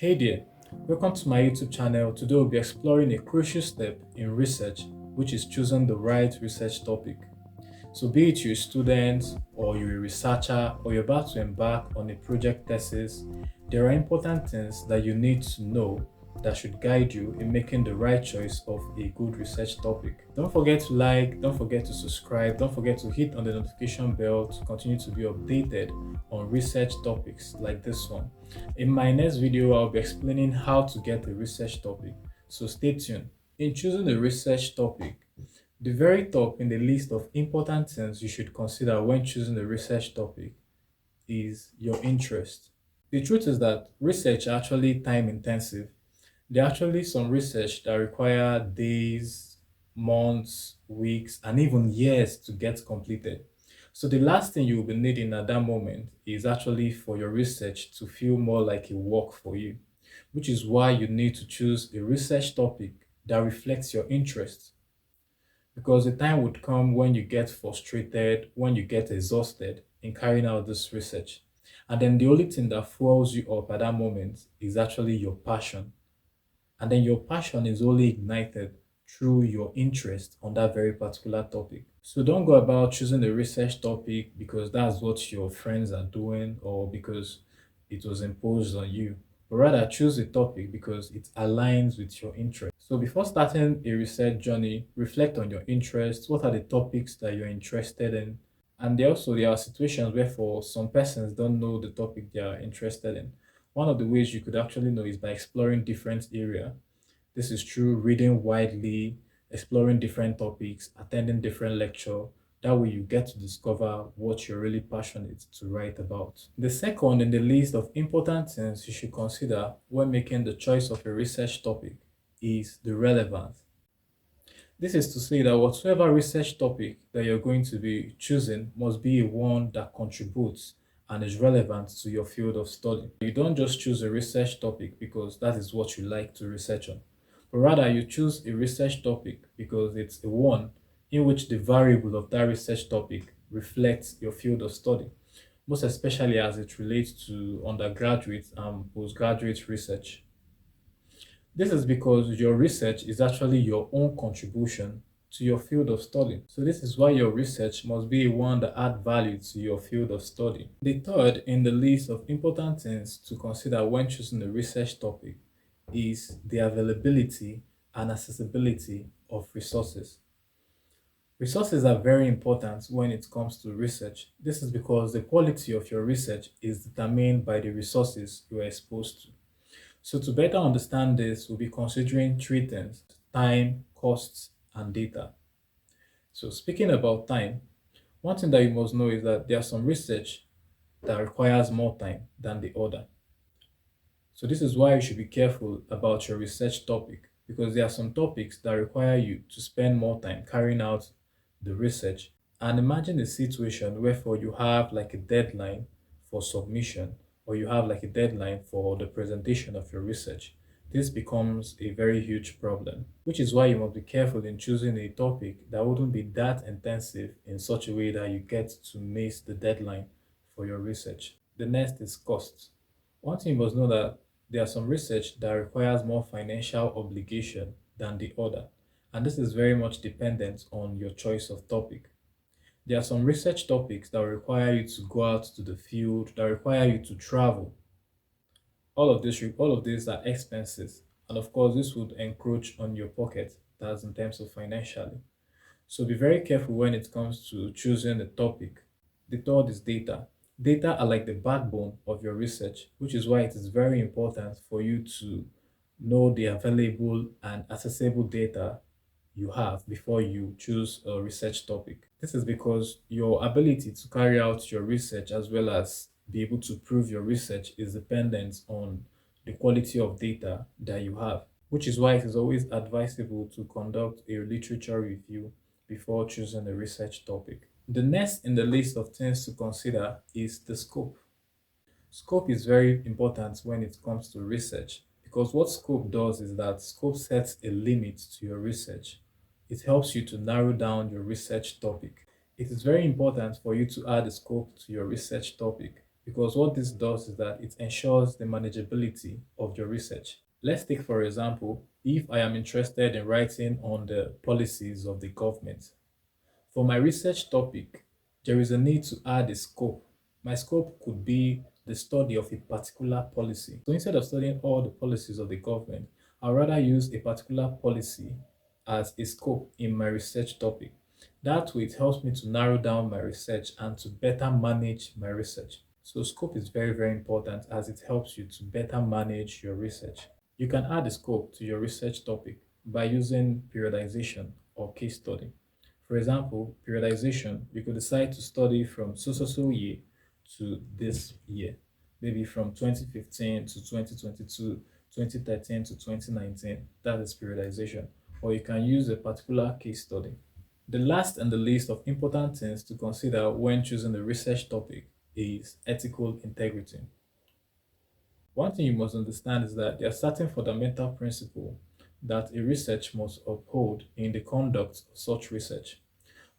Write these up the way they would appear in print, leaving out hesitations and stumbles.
Hey there, welcome to my YouTube channel. Today we'll be exploring a crucial step in research, which is choosing the right research topic. So be it you're a student or you're a researcher or you're about to embark on a project thesis, there are important things that you need to know that should guide you in making the right choice of a good research topic. Don't forget to like, don't forget to subscribe, don't forget to hit on the notification bell to continue to be updated on research topics like this one. In my next video, I'll be explaining how to get a research topic, so stay tuned. In choosing a research topic, the very top in the list of important things you should consider when choosing a research topic is your interest. The truth is that research are actually time intensive. There are actually some research that require days, months, weeks, and even years to get completed. So the last thing you will be needing at that moment is actually for your research to feel more like a work for you, which is why you need to choose a research topic that reflects your interests. Because the time would come when you get frustrated, when you get exhausted in carrying out this research. And then the only thing that fuels you up at that moment is actually your passion. And then your passion is only ignited through your interest on that very particular topic. So don't go about choosing a research topic because that's what your friends are doing or because it was imposed on you. But rather choose a topic because it aligns with your interest. So before starting a research journey, reflect on your interests. What are the topics that you're interested in? And there are situations where for some persons don't know the topic they are interested in. One of the ways you could actually know is by exploring different area. This is through reading widely, exploring different topics, attending different lecture. That way you get to discover what you're really passionate to write about. The second in the list of important things you should consider when making the choice of a research topic is the relevance. This is to say that whatsoever research topic that you're going to be choosing must be one that contributes and is relevant to your field of study. You don't just choose a research topic because that is what you like to research on, but rather you choose a research topic because it's a one in which the variable of that research topic reflects your field of study, most especially as it relates to undergraduate and postgraduate research. This is because your research is actually your own contribution to your field of study. So this is why your research must be one that add value to your field of study. The third in the list of important things to consider when choosing a research topic is the availability and accessibility of resources. Resources are very important when it comes to research. This is because the quality of your research is determined by the resources you are exposed to. So to better understand this, we'll be considering three things: time, costs, and data. So speaking about time, one thing that you must know is that there are some research that requires more time than the other. So this is why you should be careful about your research topic because there are some topics that require you to spend more time carrying out the research. And imagine a situation where for you have like a deadline for submission or you have like a deadline for the presentation of your research. This becomes a very huge problem, which is why you must be careful in choosing a topic that wouldn't be that intensive in such a way that you get to miss the deadline for your research. The next is costs. One thing you must know that there are some research that requires more financial obligation than the other, and this is very much dependent on your choice of topic. There are some research topics that require you to go out to the field, that require you to travel. All of these are expenses, and of course, this would encroach on your pocket. That's in terms of financially. So be very careful when it comes to choosing a topic. The third is data. Data are like the backbone of your research, which is why it is very important for you to know the available and accessible data you have before you choose a research topic. This is because your ability to carry out your research as well as be able to prove your research is dependent on the quality of data that you have, which is why it is always advisable to conduct a literature review before choosing a research topic. The next in the list of things to consider is the scope. Scope is very important when it comes to research because what scope does is that scope sets a limit to your research. It helps you to narrow down your research topic. It is very important for you to add a scope to your research topic because what this does is that it ensures the manageability of your research. Let's take, for example, if I am interested in writing on the policies of the government. For my research topic, there is a need to add a scope. My scope could be the study of a particular policy. So instead of studying all the policies of the government, I'd rather use a particular policy as a scope in my research topic. That way, it helps me to narrow down my research and to better manage my research. So scope is very, very important as it helps you to better manage your research. You can add a scope to your research topic by using periodization or case study. For example, periodization, you could decide to study from so year to this year, maybe from 2015 to 2022, 2013 to 2019. That is periodization. Or you can use a particular case study. The last and the least of important things to consider when choosing a research topic is ethical integrity. One thing you must understand is that there are certain fundamental principles that a research must uphold in the conduct of such research,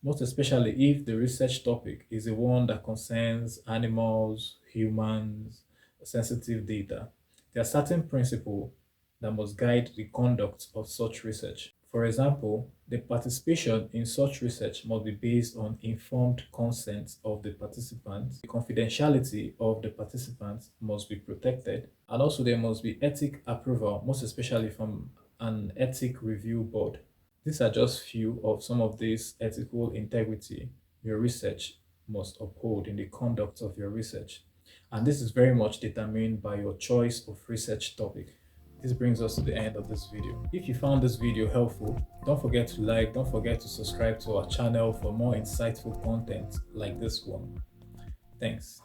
most especially if the research topic is the one that concerns animals, humans, sensitive data. There are certain principles that must guide the conduct of such research. For example, the participation in such research must be based on informed consent of the participants. The confidentiality of the participants must be protected, and also there must be ethic approval, most especially from an ethic review board. These are just few of some of these ethical integrity your research must uphold in the conduct of your research. And this is very much determined by your choice of research topic. This brings us to the end of this video. If you found this video helpful, don't forget to like, don't forget to subscribe to our channel for more insightful content like this one. Thanks.